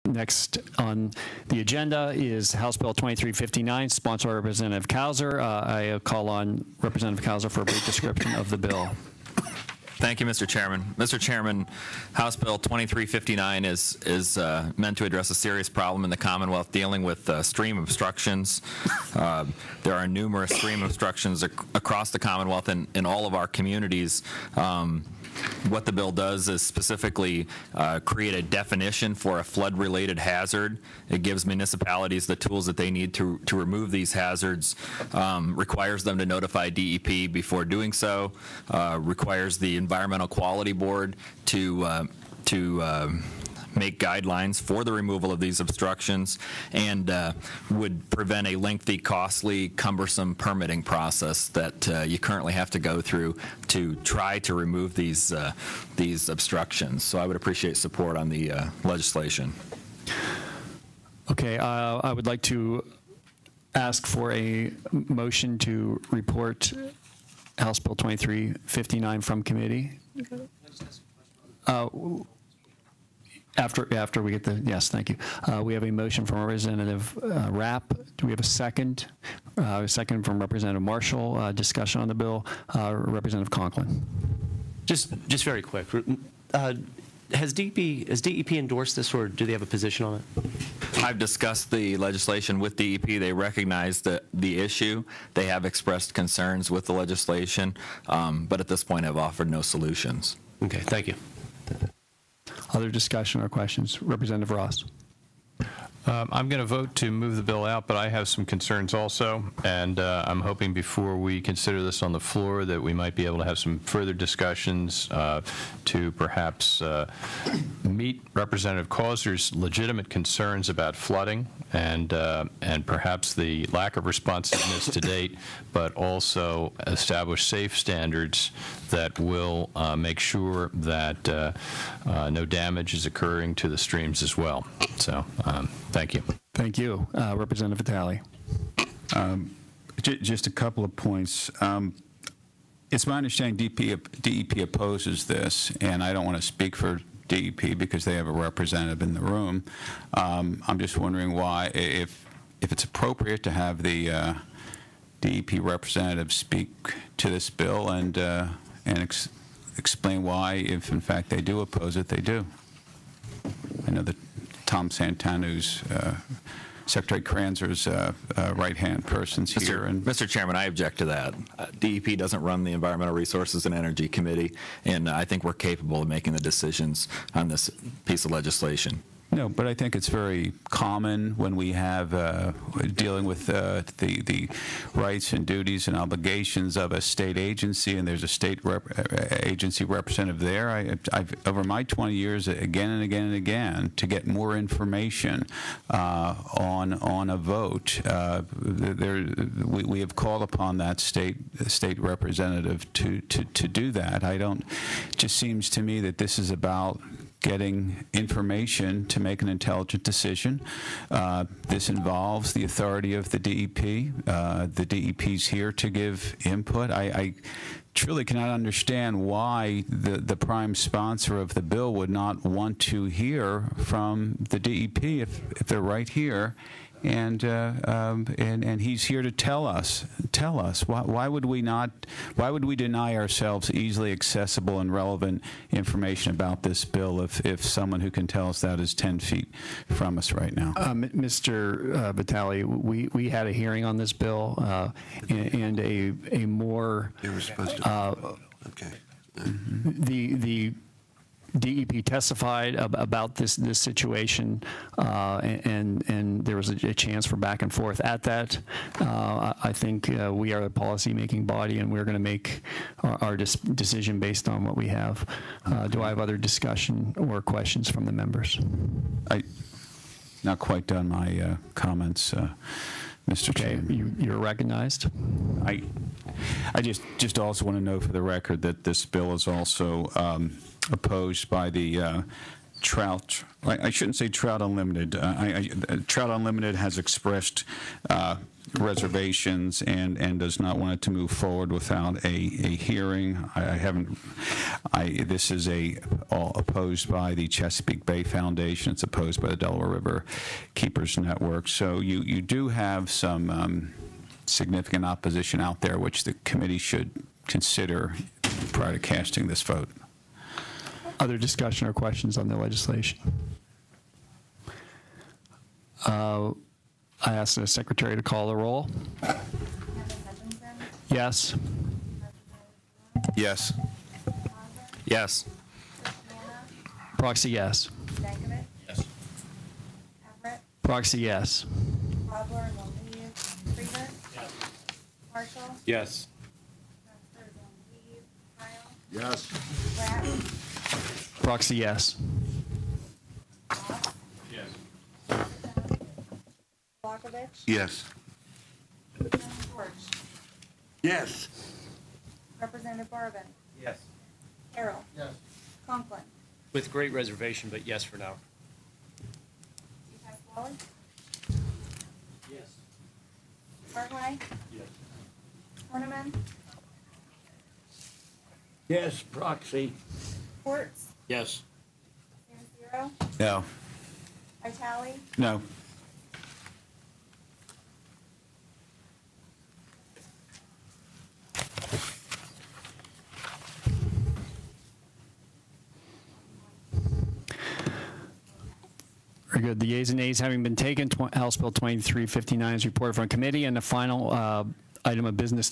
Next on the agenda is House Bill 2359, sponsored by Representative Cowser. I call on Representative Cowser for a brief description of the bill. Thank you, Mr. Chairman. Mr. Chairman, House Bill 2359 is meant to address a serious problem in the Commonwealth dealing with stream obstructions. There are numerous stream obstructions across the Commonwealth and in all of our communities. What the bill does is specifically create a definition for a flood-related hazard. It gives municipalities the tools that they need to remove these hazards, requires them to notify DEP before doing so, requires the Environmental Quality Board to make guidelines for the removal of these obstructions, and would prevent a lengthy, costly, cumbersome permitting process that you currently have to go through to try to remove these obstructions. So I would appreciate support on the legislation. Okay, I would like to ask for a motion to report House Bill 2359 from committee. After we get the, yes, thank you. We have a motion from Representative Rapp. Do we have a second? A second from Representative Marshall. Discussion on the bill. Representative Conklin. Just very quick. Has DEP endorsed this, or do they have a position on it? I've discussed the legislation with DEP. They recognize the issue. They have expressed concerns with the legislation, but at this point have offered no solutions. Okay, thank you. Other discussion or questions? Representative Ross. I'm going to vote to move the bill out, but I have some concerns also, and I'm hoping before we consider this on the floor that we might be able to have some further discussions to perhaps meet Representative Causer's legitimate concerns about flooding and perhaps the lack of responsiveness to date, but also establish safe standards that will make sure that no damage is occurring to the streams as well. So thank you. Thank you. Representative Vitale. Just a couple of points. It's my understanding DEP opposes this, and I don't want to speak for DEP because they have a representative in the room. I'm just wondering why, if it's appropriate to have the DEP representative speak to this bill and explain why, if in fact they do oppose it, they do. I know that Tom Santana, who's Secretary Kranzer's right-hand person's here. Mr. Chairman, I object to that. DEP doesn't run the Environmental Resources and Energy Committee, and I think we're capable of making the decisions on this piece of legislation. No, but I think it's very common when we have dealing with the rights and duties and obligations of a state agency, and there's a state agency representative there. I've over my 20 years, again and again and again, to get more information on a vote. We have called upon that state representative to do that. It just seems to me that this is about getting information to make an intelligent decision. This involves the authority of the DEP. The DEP's here to give input. I truly cannot understand why the prime sponsor of the bill would not want to hear from the DEP if they're right here. And he's here to tell us why would we deny ourselves easily accessible and relevant information about this bill if someone who can tell us that is 10 feet from us right now? Mr. Vitale, we had a hearing on this bill and a more okay. The DEP testified about this situation, and there was a chance for back and forth at that. I think we are a policy-making body, and we're going to make our decision based on what we have. Do I have other discussion or questions from the members? Not quite done my comments, Mr. Chairman. You're recognized. I just also want to know for the record that this bill is also opposed by the Trout, I shouldn't say Trout Unlimited. Trout Unlimited has expressed reservations and does not want it to move forward without a hearing. This is all opposed by the Chesapeake Bay Foundation. It's opposed by the Delaware River Keepers Network. So you do have some significant opposition out there, which the committee should consider prior to casting this vote. Other discussion or questions on the legislation? I ask the secretary to call the roll. Yes. Yes. Yes. Proxy, yes. Stankovic? Yes. Everett? Proxy, yes. Cobbler is on leave. Krieger? Yes. Marshall? Yes. Spencer is on leave. Kyle? Yes. Pratt? Proxy, yes. Moss? Yes. Blockovich? Yes. George? Yes. Representative Barban? Yes. Carroll? Yes. Conklin? With great reservation, but yes for now. Pasquale? Yes. Barclay? Yes. Horniman? Yes, proxy. Quartz? Yes. Zero? No. Vitale? No. Very good. The yeas and nays having been taken, House Bill 2359 is reported from committee, and the final item of business